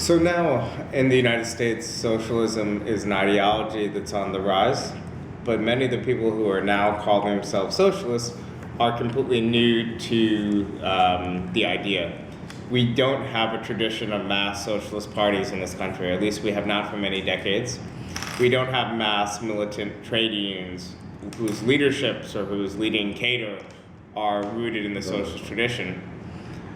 So now in the United States, socialism is an ideology that's on the rise, but many of the people who are now calling themselves socialists are completely new to the idea. We don't have a tradition of mass socialist parties in this country, at least we have not for many decades. We don't have mass militant trade unions whose leaderships or whose leading cadre are rooted in the socialist tradition.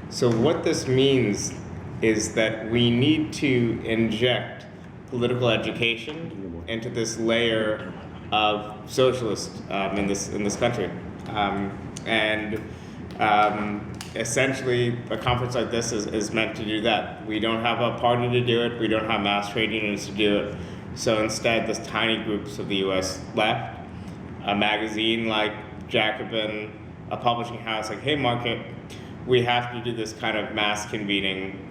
So what this means is that we need to inject political education into this layer of socialists in this country. Essentially, a conference like this is meant to do that. We don't have a party to do it. We don't have mass trade unions to do it. So instead, there's tiny groups of the U.S. left, a magazine like Jacobin, a publishing house like Haymarket. We have to do this kind of mass convening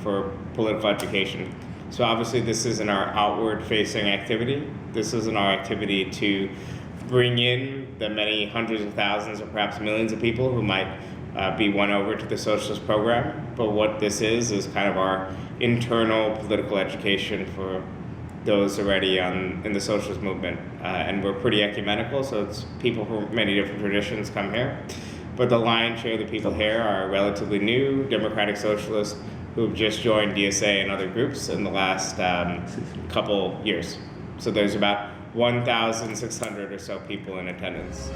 for political education. So obviously this isn't our outward-facing activity. This isn't our activity to bring in the many hundreds of thousands or perhaps millions of people who might be won over to the socialist program. But what this is kind of our internal political education for those already in the socialist movement. And we're pretty ecumenical, so it's people from many different traditions come here. But the lion's share of the people here are relatively new democratic socialists who've just joined DSA and other groups in the last couple years. So there's about 1,600 or so people in attendance.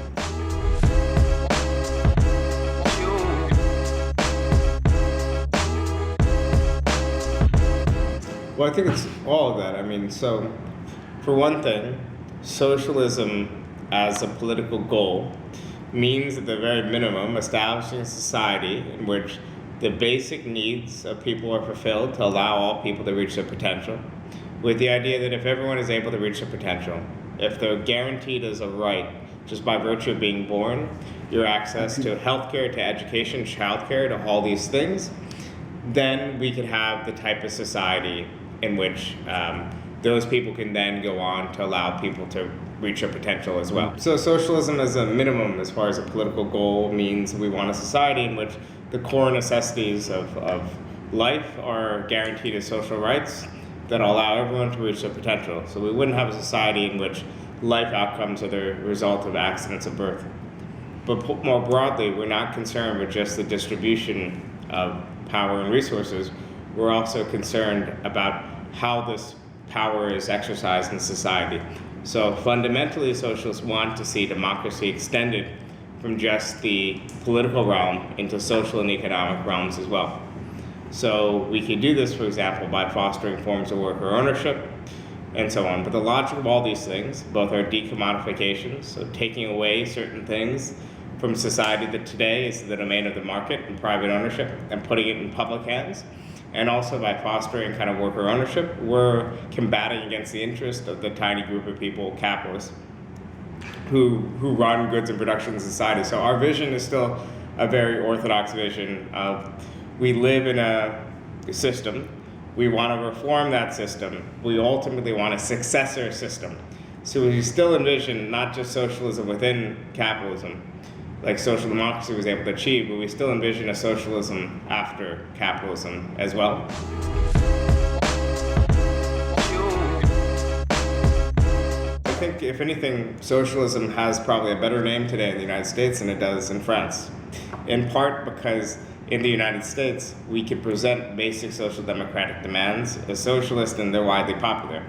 Well, I think it's all of that. I mean, so for one thing, socialism as a political goal means at the very minimum establishing a society in which the basic needs of people are fulfilled to allow all people to reach their potential, with the idea that if everyone is able to reach their potential, if they're guaranteed as a right, just by virtue of being born, your access to healthcare, to education, childcare, to all these things, then we could have the type of society in which those people can then go on to allow people to reach their potential as well. So socialism as a minimum, as far as a political goal, means we want a society in which the core necessities of life are guaranteed as social rights that allow everyone to reach their potential. So we wouldn't have a society in which life outcomes are the result of accidents of birth. But more broadly, we're not concerned with just the distribution of power and resources. We're also concerned about how this power is exercised in society. So fundamentally, socialists want to see democracy extended from just the political realm into social and economic realms as well. So we can do this, for example, by fostering forms of worker ownership and so on. But the logic of all these things, both are decommodifications, so taking away certain things from society that today is the domain of the market and private ownership and putting it in public hands. And also by fostering kind of worker ownership, we're combating against the interest of the tiny group of people, capitalists, who run goods and production in society. So our vision is still a very orthodox vision of we live in a system, we want to reform that system, we ultimately want a successor system. So we still envision not just socialism within capitalism, like social democracy was able to achieve, but we still envision a socialism after capitalism as well. I think, if anything, socialism has probably a better name today in the United States than it does in France. In part because in the United States, we can present basic social democratic demands as socialist and they're widely popular.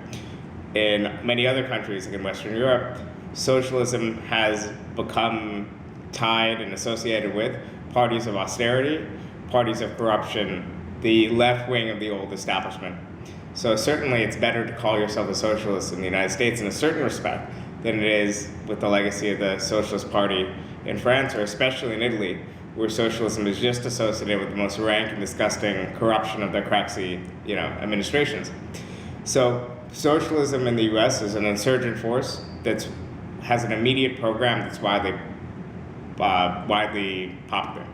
In many other countries, like in Western Europe, socialism has become tied and associated with parties of austerity, parties of corruption, the left wing of the old establishment. So certainly it's better to call yourself a socialist in the United States in a certain respect than it is with the legacy of the Socialist Party in France, or especially in Italy, where socialism is just associated with the most rank and disgusting corruption of their craxy, administrations. So socialism in the US is an insurgent force that has an immediate program that's widely popular.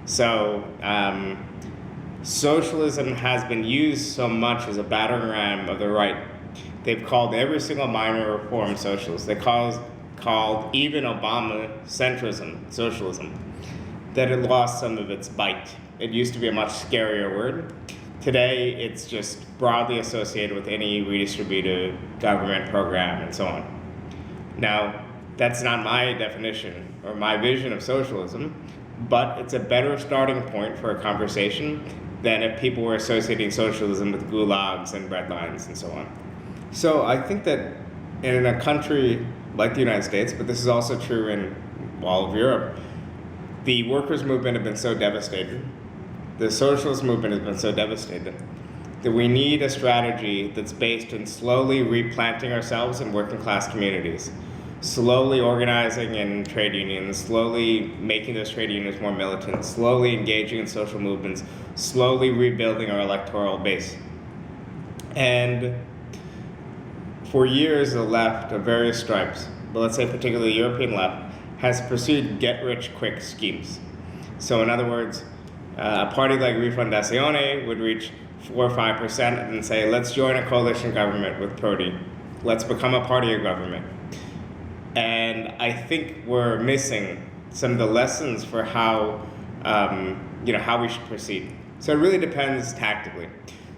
So socialism has been used so much as a battering ram of the right. They've called every single minor reform socialist. They called even Obama centrism socialism, that it lost some of its bite. It used to be a much scarier word. Today, it's just broadly associated with any redistributive government program and so on. Now, that's not my definition or my vision of socialism, but it's a better starting point for a conversation than if people were associating socialism with gulags and bread lines and so on. So I think that in a country like the United States, but this is also true in all of Europe, the workers' movement have been so devastated, the socialist movement has been so devastated, that we need a strategy that's based in slowly replanting ourselves in working class communities, slowly organizing in trade unions, slowly making those trade unions more militant, slowly engaging in social movements, slowly rebuilding our electoral base. And for years, the left of various stripes, but let's say particularly the European left, has pursued get-rich-quick schemes. So in other words, a party like Rifondazione would reach 4 or 5% and then say, let's join a coalition government with Prodi. Let's become a party of government. And I think we're missing some of the lessons for how, how we should proceed. So it really depends tactically.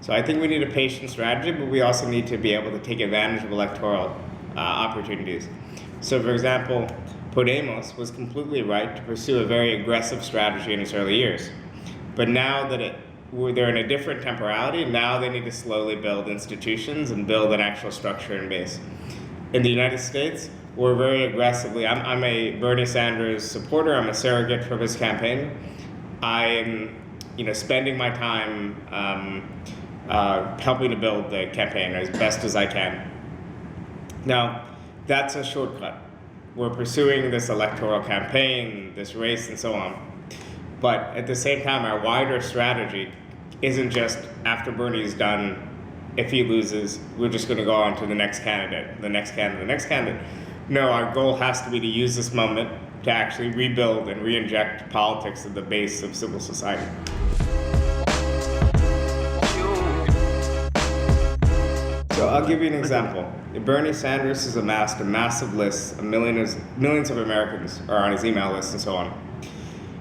So I think we need a patient strategy, but we also need to be able to take advantage of electoral opportunities. So for example, Podemos was completely right to pursue a very aggressive strategy in its early years. But now that they're in a different temporality, now they need to slowly build institutions and build an actual structure and base. In the United States, we're very aggressively, I'm a Bernie Sanders supporter, I'm a surrogate for his campaign. I am spending my time helping to build the campaign as best as I can. Now, that's a shortcut. We're pursuing this electoral campaign, this race, and so on. But at the same time, our wider strategy isn't just after Bernie's done, if he loses, we're just going to go on to the next candidate, the next candidate, the next candidate. No, our goal has to be to use this moment to actually rebuild and re-inject politics at the base of civil society. So I'll give you an example. Bernie Sanders has amassed a massive list of millions of Americans are on his email list and so on.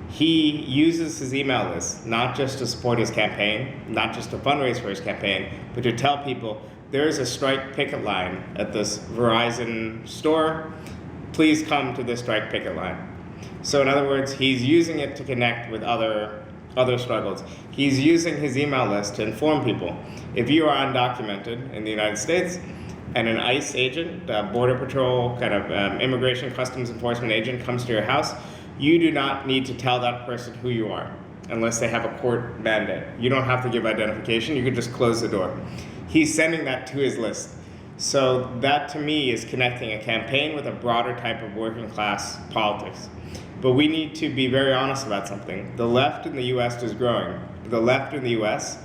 He uses his email list not just to support his campaign, not just to fundraise for his campaign, but to tell people there is a strike picket line at this Verizon store. Please come to this strike picket line. So in other words, he's using it to connect with other struggles. He's using his email list to inform people. If you are undocumented in the United States and an ICE agent, Border Patrol, Immigration Customs Enforcement agent comes to your house, you do not need to tell that person who you are unless they have a court mandate. You don't have to give identification, you can just close the door. He's sending that to his list. So that to me is connecting a campaign with a broader type of working class politics. But we need to be very honest about something. The left in the US is growing. The left in the US,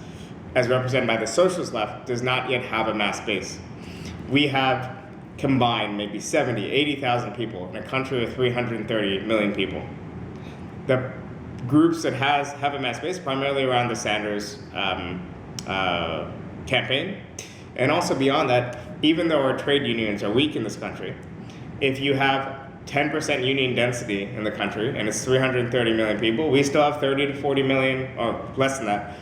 as represented by the socialist left, does not yet have a mass base. We have combined maybe 70, 80,000 people in a country with 330 million people. The groups that have a mass base primarily around the Sanders campaign. And also beyond that, even though our trade unions are weak in this country, if you have 10% union density in the country, and it's 330 million people, we still have 30 to 40 million, or less than that,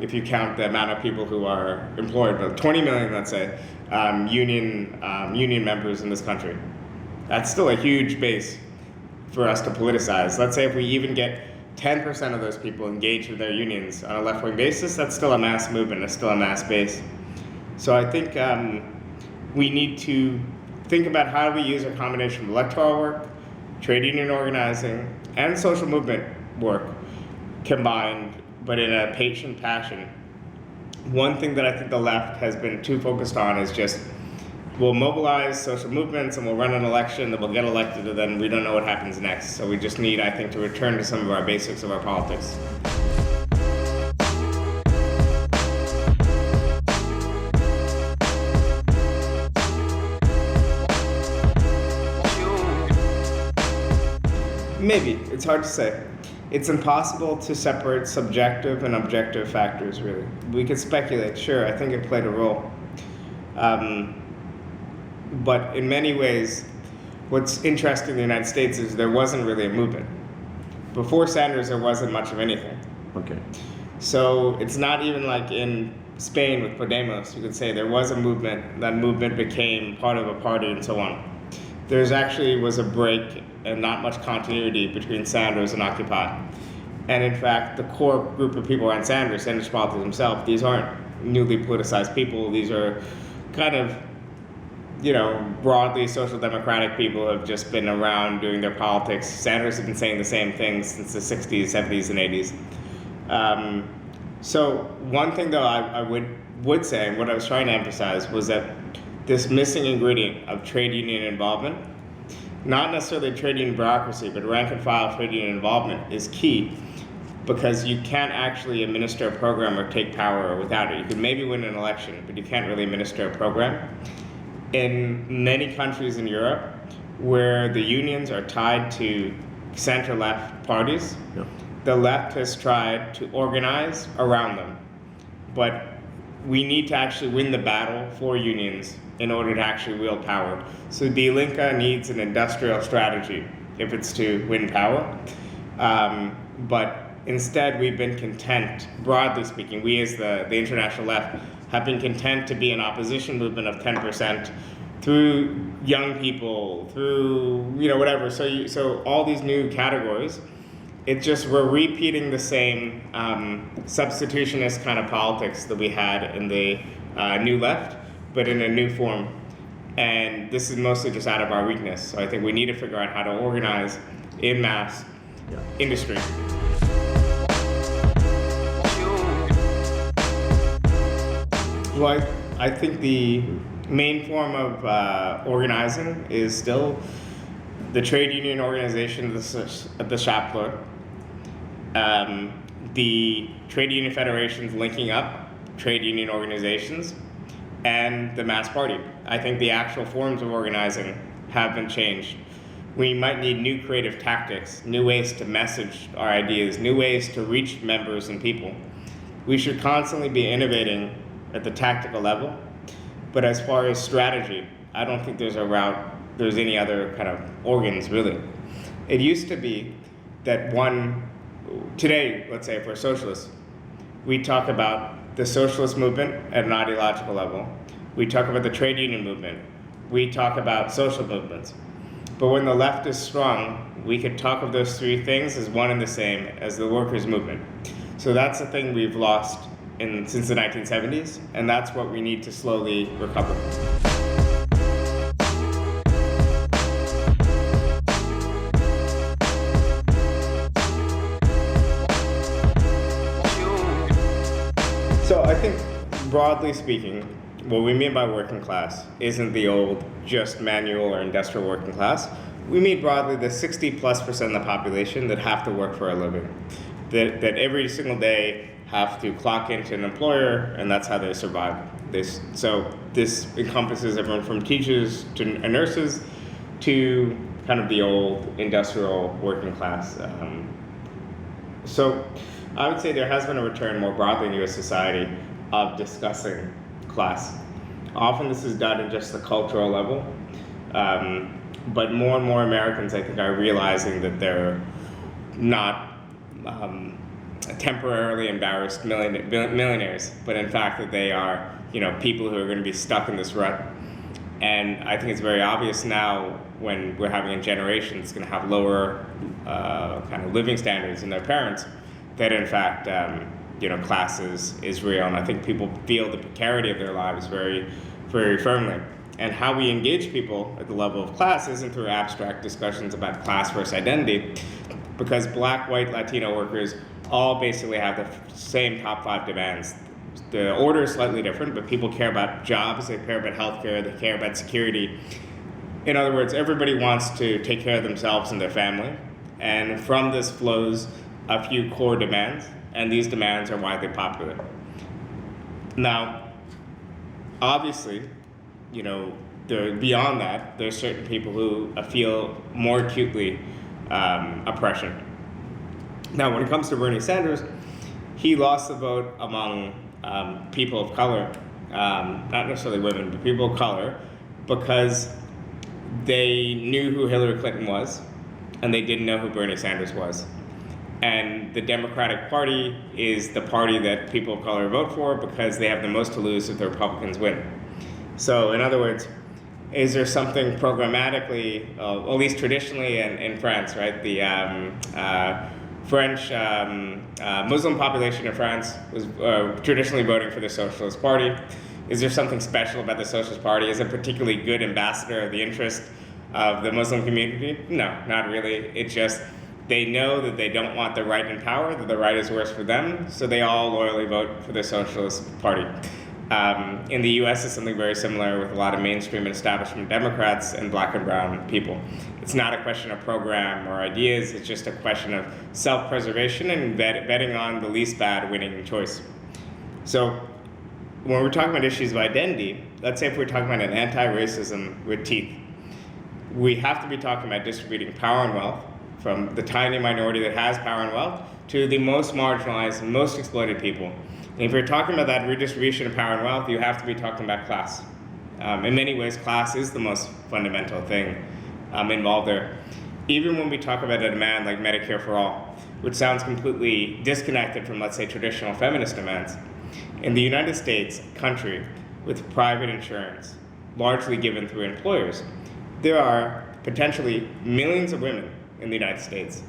if you count the amount of people who are employed, but 20 million, let's say, union members in this country. That's still a huge base for us to politicize. Let's say if we even get 10% of those people engaged with their unions on a left-wing basis, that's still a mass movement, it's still a mass base. So I think we need to think about how do we use a combination of electoral work, trade union organizing, and social movement work combined, but in a patient passion. One thing that I think the left has been too focused on is just, we'll mobilize social movements and we'll run an election, then we'll get elected, and then we don't know what happens next. So we just need, I think, to return to some of our basics of our politics. Maybe. It's hard to say. It's impossible to separate subjective and objective factors, really. We could speculate, sure, I think it played a role. But in many ways, what's interesting in the United States is there wasn't really a movement. Before Sanders, there wasn't much of anything. Okay. So it's not even like in Spain with Podemos. You could say there was a movement, that movement became part of a party and so on. There's actually was a break and not much continuity between Sanders and Occupy. And in fact, the core group of people around Sanders politics himself, these aren't newly politicized people. These are kind of, broadly social democratic people who have just been around doing their politics. Sanders has been saying the same things since the 60s, 70s, and 80s. So one thing, though, I would say, and what I was trying to emphasize, was that this missing ingredient of trade union involvement, not necessarily trade union bureaucracy, but rank and file trade union involvement is key, because you can't actually administer a program or take power without it. You can maybe win an election, but you can't really administer a program. In many countries in Europe, where the unions are tied to center-left parties, the left has tried to organize around them. But we need to actually win the battle for unions in order to actually wield power. So Die Linke needs an industrial strategy if it's to win power. But instead, we've been content, broadly speaking, we as the international left have been content to be an opposition movement of 10% through young people, through, whatever. So all these new categories, it's just we're repeating the same substitutionist kind of politics that we had in the New Left, but in a new form. And this is mostly just out of our weakness. So I think we need to figure out how to organize in mass industry. Well, I think the main form of organizing is still the trade union organization of the shop floor, the trade union federations linking up trade union organizations, and the mass party. I think the actual forms of organizing have been changed. We might need new creative tactics, new ways to message our ideas, new ways to reach members and people. We should constantly be innovating at the tactical level, but as far as strategy, I don't think there's any other kind of organs, really. It used to be that today, let's say, if we're socialists, we talk about the socialist movement at an ideological level. We talk about the trade union movement. We talk about social movements. But when the left is strong, we could talk of those three things as one and the same as the workers' movement. So that's the thing we've lost since the 1970s, and that's what we need to slowly recover. So I think, broadly speaking, what we mean by working class isn't the old just manual or industrial working class. We mean broadly the 60+% of the population that have to work for a living, that every single day have to clock into an employer, and that's how they survive. So this encompasses everyone from teachers to nurses to kind of the old industrial working class. So I would say there has been a return more broadly in U.S. society of discussing class. Often this is done at just the cultural level, but more and more Americans, I think, are realizing that they're not temporarily embarrassed millionaires, but in fact that they are, people who are going to be stuck in this rut. And I think it's very obvious now when we're having a generation that's going to have lower kind of living standards than their parents, that in fact, class is real. And I think people feel the precarity of their lives very, very firmly. And how we engage people at the level of class isn't through abstract discussions about class versus identity, because Black, white, Latino workers all basically have the same top 5 demands. The order is slightly different, but people care about jobs, they care about healthcare, they care about security. In other words, everybody wants to take care of themselves and their family, and from this flows a few core demands, and these demands are widely popular. Now, obviously, beyond that, there's certain people who feel more acutely oppression. Now, when it comes to Bernie Sanders, he lost the vote among people of color, not necessarily women, but people of color, because they knew who Hillary Clinton was, and they didn't know who Bernie Sanders was. And the Democratic Party is the party that people of color vote for because they have the most to lose if the Republicans win. So in other words, is there something programmatically, at least traditionally in France, right? The French Muslim population in France was traditionally voting for the Socialist Party. Is there something special about the Socialist Party? Is it a particularly good ambassador of the interest of the Muslim community? No, not really. It's just they know that they don't want the right in power, that the right is worse for them, so they all loyally vote for the Socialist Party. In the US, it's something very similar with a lot of mainstream and establishment Democrats and black and brown people. It's not a question of program or ideas, it's just a question of self-preservation and betting on the least bad winning choice. So when we're talking about issues of identity, let's say if we're talking about an anti-racism with teeth, we have to be talking about distributing power and wealth from the tiny minority that has power and wealth to the most marginalized and most exploited people. And if you're talking about that redistribution of power and wealth, you have to be talking about class. In many ways, class is the most fundamental thing involved there. Even when we talk about a demand like Medicare for all, which sounds completely disconnected from, let's say, traditional feminist demands, in the United States, a country with private insurance, largely given through employers, there are potentially millions of women in the United States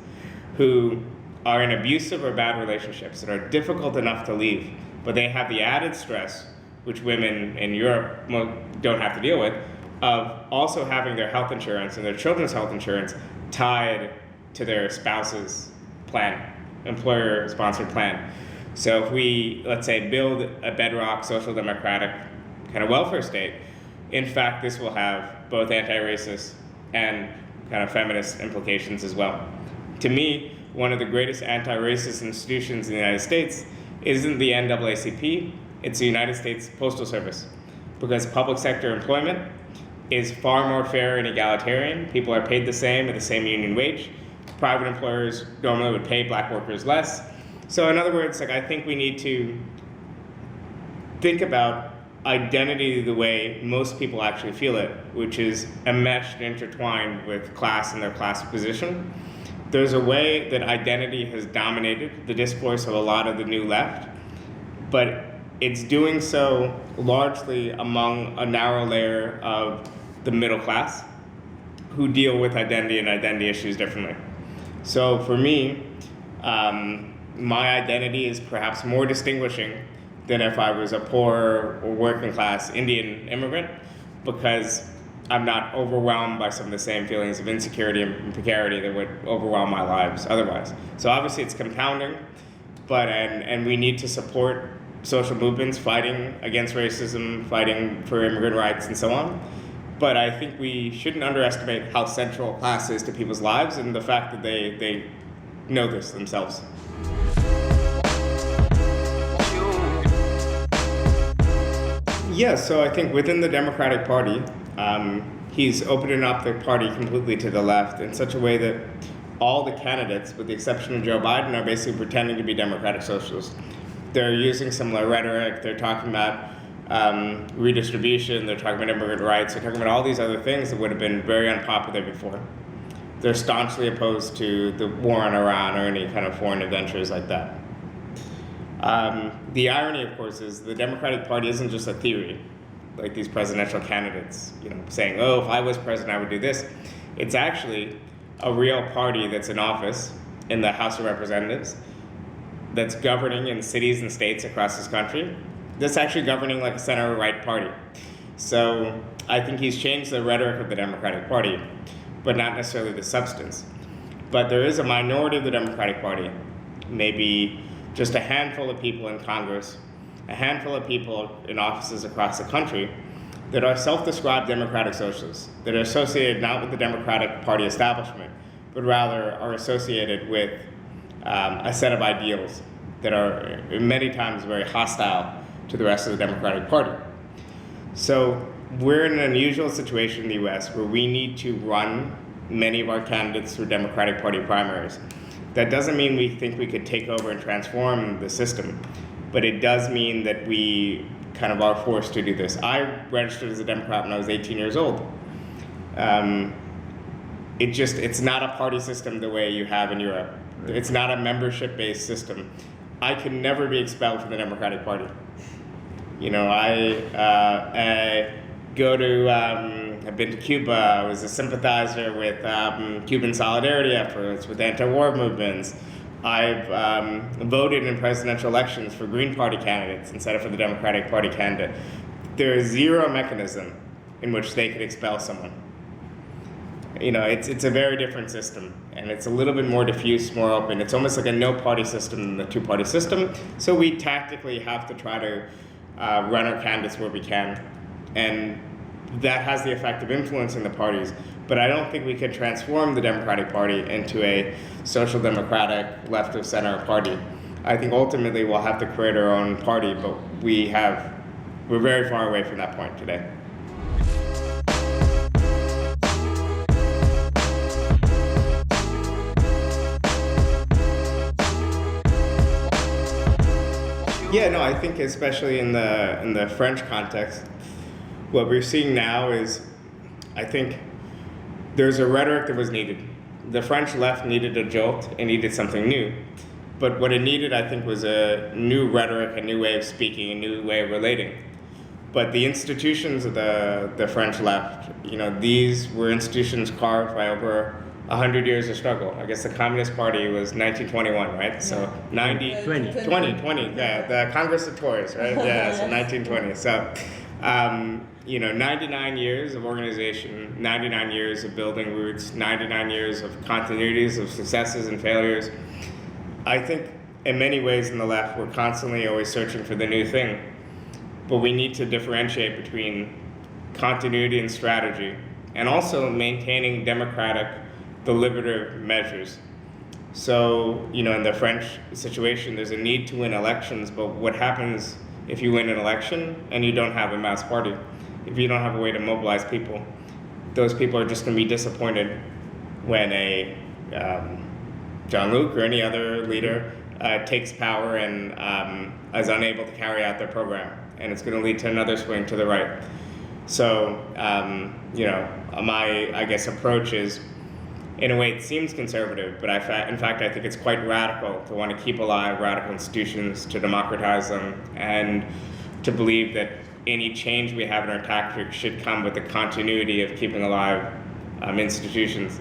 who are in abusive or bad relationships that are difficult enough to leave, but they have the added stress, which women in Europe don't have to deal with, of also having their health insurance and their children's health insurance tied to their spouse's plan, employer-sponsored plan. So if we, let's say, build a bedrock social democratic kind of welfare state, in fact, this will have both anti-racist and kind of feminist implications as well. To me, one of the greatest anti-racist institutions in the United States isn't the NAACP, it's the United States Postal Service. Because public sector employment is far more fair and egalitarian. People are paid the same at the same union wage. Private employers normally would pay black workers less. So in other words, I think we need to think about identity the way most people actually feel it, which is enmeshed and intertwined with class and their class position. There's a way that identity has dominated the discourse of a lot of the new left, but it's doing so largely among a narrow layer of the middle class who deal with identity and identity issues differently. So for me, my identity is perhaps more distinguishing than if I was a poor or working class Indian immigrant, because I'm not overwhelmed by some of the same feelings of insecurity and precarity that would overwhelm my lives otherwise. So obviously it's compounding, but and we need to support social movements fighting against racism, fighting for immigrant rights and so on. But I think we shouldn't underestimate how central class is to people's lives and the fact that they know this themselves. Yeah, so I think within the Democratic Party, he's opening up the party completely to the left in such a way that all the candidates, with the exception of Joe Biden, are basically pretending to be Democratic Socialists. They're using similar rhetoric, they're talking about redistribution, they're talking about immigrant rights, they're talking about all these other things that would have been very unpopular before. They're staunchly opposed to the war on Iran or any kind of foreign adventures like that. The irony, of course, is the Democratic Party isn't just a theory, like these presidential candidates, saying, oh, if I was president, I would do this. It's actually a real party that's in office in the House of Representatives, that's governing in cities and states across this country, that's actually governing like a center-right party. So I think he's changed the rhetoric of the Democratic Party, but not necessarily the substance. But there is a minority of the Democratic Party, maybe just a handful of people in Congress, a handful of people in offices across the country that are self-described democratic socialists, that are associated not with the Democratic Party establishment, but rather are associated with a set of ideals that are many times very hostile to the rest of the Democratic Party. So we're in an unusual situation in the US where we need to run many of our candidates through Democratic Party primaries. That doesn't mean we think we could take over and transform the system, but it does mean that we kind of are forced to do this. I registered as a Democrat when I was 18 years old. It's not a party system the way you have in Europe, It's not a membership-based system. I could never be expelled from the Democratic Party. You know, I go to, I've been to Cuba. I was a sympathizer with Cuban solidarity efforts, with anti-war movements. I've voted in presidential elections for Green Party candidates instead of for the Democratic Party candidate. There is zero mechanism in which they could expel someone. You know, it's a very different system, and it's a little bit more diffuse, more open. It's almost like a no-party system than the two-party system. So we tactically have to try to run our candidates where we can, and that has the effect of influencing the parties. But I don't think we can transform the Democratic Party into a social democratic left of center party. I think ultimately we'll have to create our own party, but we're very far away from that point today. Yeah, no, I think especially in the French context, what we're seeing now is, I think there's a rhetoric that was needed. The French left needed a jolt and needed something new. But what it needed, I think, was a new rhetoric, a new way of speaking, a new way of relating. But the institutions of the French left, you know, these were institutions carved by over 100 years of struggle. I guess the Communist Party was 1921, right? So 20, the Congress of Tories, right? Yeah, so 1920. So, you know, 99 years of organization, 99 years of building roots, 99 years of continuities, of successes and failures. I think in many ways in the left, we're constantly always searching for the new thing. But we need to differentiate between continuity and strategy, and also maintaining democratic deliberative measures. So, you know, in the French situation, there's a need to win elections, but what happens if you win an election and you don't have a mass party? If you don't have a way to mobilize people, those people are just going to be disappointed when a Jean-Luc or any other leader takes power and is unable to carry out their program, and it's going to lead to another swing to the right. So, you know, my, I guess, approach is, in a way, it seems conservative, but in fact, I think it's quite radical to want to keep alive radical institutions, to democratize them, and to believe that any change we have in our tactics should come with the continuity of keeping alive institutions.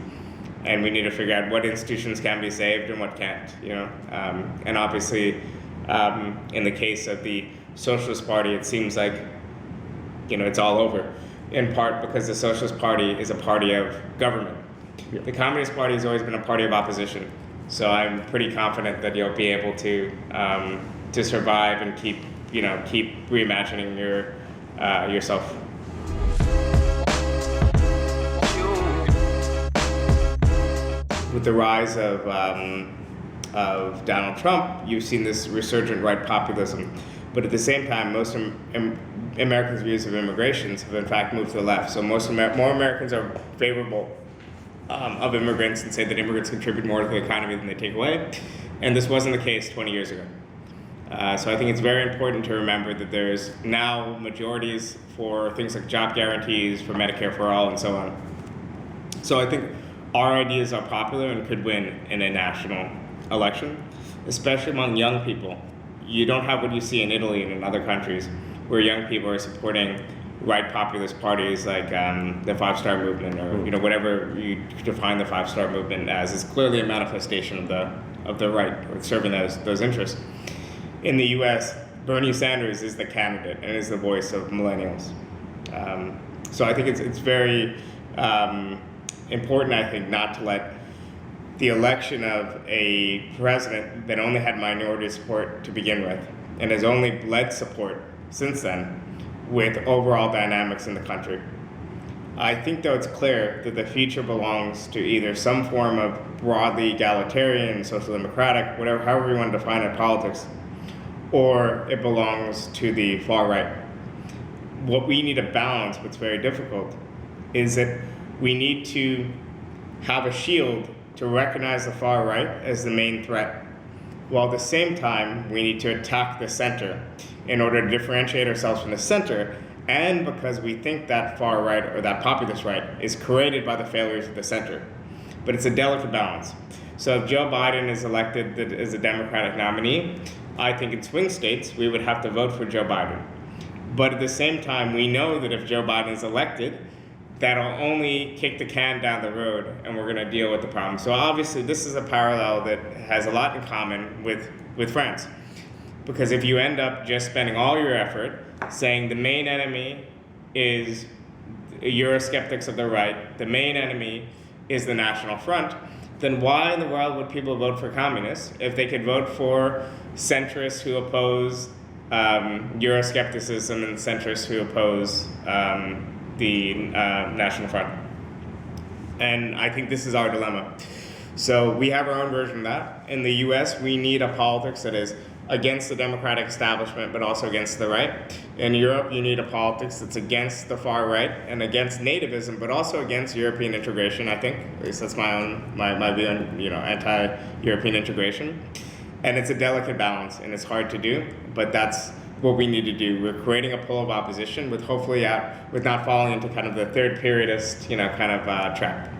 And we need to figure out what institutions can be saved and what can't, you know. And obviously, in the case of the Socialist Party, it seems like, you know, it's all over, in part because the Socialist Party is a party of government. Yeah. The Communist Party has always been a party of opposition, so I'm pretty confident that you'll be able to survive and keep reimagining yourself. With the rise of Donald Trump, you've seen this resurgent right populism, but at the same time, most Americans' views of immigration have in fact moved to the left. So more Americans are favorable of immigrants and say that immigrants contribute more to the economy than they take away. And this wasn't the case 20 years ago. So I think it's very important to remember that there's now majorities for things like job guarantees, for Medicare for all, and so on. So I think our ideas are popular and could win in a national election, especially among young people. You don't have what you see in Italy and in other countries, where young people are supporting right populist parties like the Five Star Movement, or you know, whatever you define the Five Star Movement as. Is clearly a manifestation of the right, or serving those interests. In the U.S., Bernie Sanders is the candidate and is the voice of millennials. So I think it's very important, I think, not to let the election of a president that only had minority support to begin with, and has only bled support since then, with overall dynamics in the country. I think, though, it's clear that the future belongs to either some form of broadly egalitarian, social democratic, whatever, however you want to define it, politics, or it belongs to the far right. What we need to balance, what's very difficult, is that we need to have a shield to recognize the far right as the main threat, while at the same time we need to attack the center in order to differentiate ourselves from the center, and because we think that far right or that populist right is created by the failures of the center. But it's a delicate balance. So if Joe Biden is elected as a Democratic nominee, I think in swing states we would have to vote for Joe Biden. But at the same time, we know that if Joe Biden is elected, that'll only kick the can down the road, and we're going to deal with the problem. So obviously, this is a parallel that has a lot in common with France. Because if you end up just spending all your effort saying the main enemy is Eurosceptics of the right, the main enemy is the National Front, then why in the world would people vote for communists if they could vote for centrists who oppose Euroscepticism and centrists who oppose the National Front? And I think this is our dilemma. So we have our own version of that. In the US, we need a politics that is against the democratic establishment, but also against the right. In Europe, you need a politics that's against the far right and against nativism, but also against European integration, I think. At least that's my view on, anti-European integration. And it's a delicate balance, and it's hard to do, but that's what we need to do. We're creating a pole of opposition with hopefully with not falling into kind of the third periodist, trap.